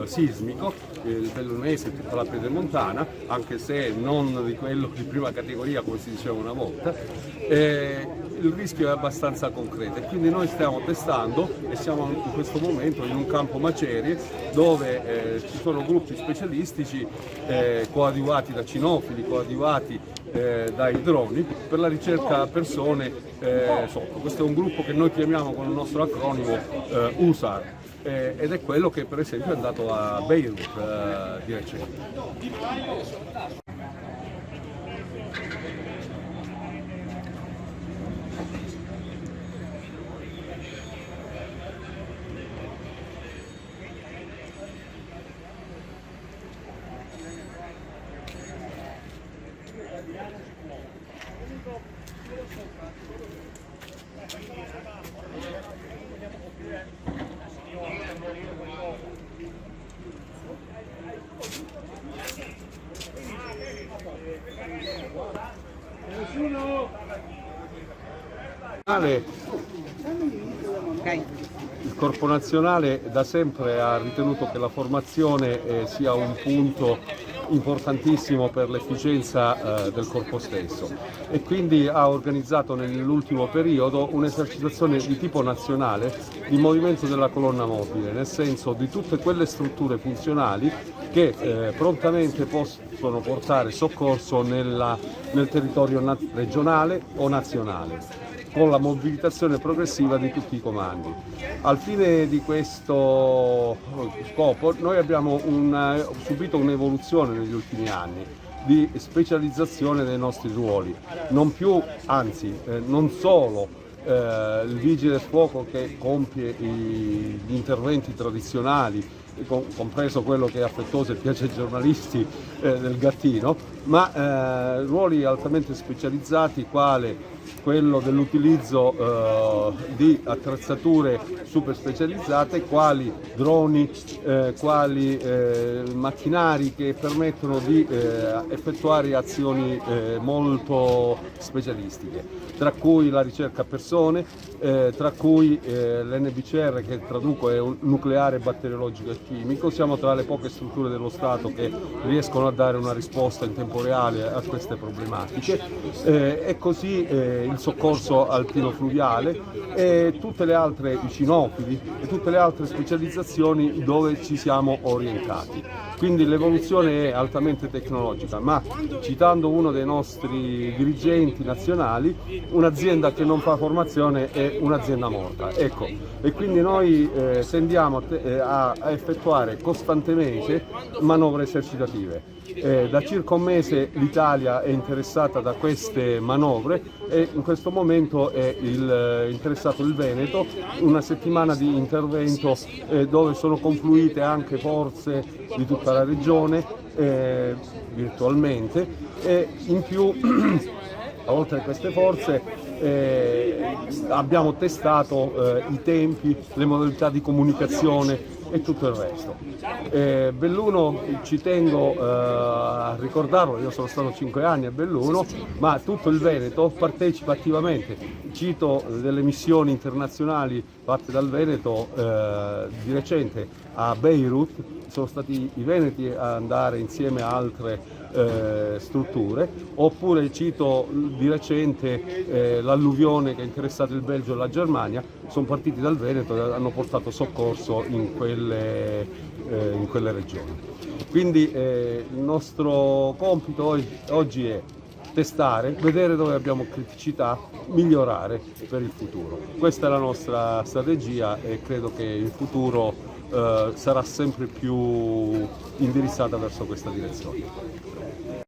sismico, bellunese e tutta la Pedemontana, anche se non di quello di prima categoria come si diceva una volta. Il rischio è abbastanza concreto e quindi noi stiamo testando e siamo in questo momento in un campo macerie dove ci sono gruppi specialistici coadiuvati da cinofili, coadiuvati dai droni per la ricerca a persone sotto. Questo è un gruppo che noi chiamiamo con il nostro acronimo USAR ed è quello che per esempio è andato a Beirut di recente. Il Corpo Nazionale da sempre ha ritenuto che la formazione sia un punto importantissimo per l'efficienza del corpo stesso e quindi ha organizzato nell'ultimo periodo un'esercitazione di tipo nazionale di movimento della colonna mobile, nel senso di tutte quelle strutture funzionali che prontamente possono portare soccorso nel territorio regionale o nazionale, con la mobilitazione progressiva di tutti i comandi. Al fine di questo scopo noi abbiamo subito un'evoluzione negli ultimi anni di specializzazione dei nostri ruoli, non solo il vigile del fuoco che compie gli interventi tradizionali, compreso quello che è affettuoso e piace ai giornalisti del gattino, ma ruoli altamente specializzati quale quello dell'utilizzo di attrezzature super specializzate quali droni, quali macchinari che permettono di effettuare azioni molto specialistiche, tra cui la ricerca a persone, tra cui l'NBCR che traduco è un nucleare, batteriologico e chimico. Siamo tra le poche strutture dello Stato che riescono a dare una risposta in tempo reale a queste problematiche e così il soccorso alpino fluviale e tutte le altre, i cinofili e tutte le altre specializzazioni dove ci siamo orientati. Quindi l'evoluzione è altamente tecnologica, ma citando uno dei nostri dirigenti nazionali, un'azienda che non fa formazione è un'azienda morta. Ecco, e quindi noi tendiamo a effettuare costantemente manovre esercitative. Da circa un mese l'Italia è interessata da queste manovre e in questo momento è interessato il Veneto, una settimana di intervento dove sono confluite anche forze di tutta la regione virtualmente e in più oltre a queste forze abbiamo testato i tempi, le modalità di comunicazione e tutto il resto. Belluno, ci tengo a ricordarlo, io sono stato 5 anni a Belluno, ma tutto il Veneto partecipa attivamente. Cito delle missioni internazionali fatte dal Veneto di recente a Beirut, sono stati i veneti a andare insieme a altre strutture, oppure cito di recente l'alluvione che ha interessato il Belgio e la Germania, sono partiti dal Veneto e hanno portato soccorso in quelle regioni. Quindi il nostro compito oggi è testare, vedere dove abbiamo criticità, migliorare per il futuro. Questa è la nostra strategia e credo che il futuro sarà sempre più indirizzata verso questa direzione.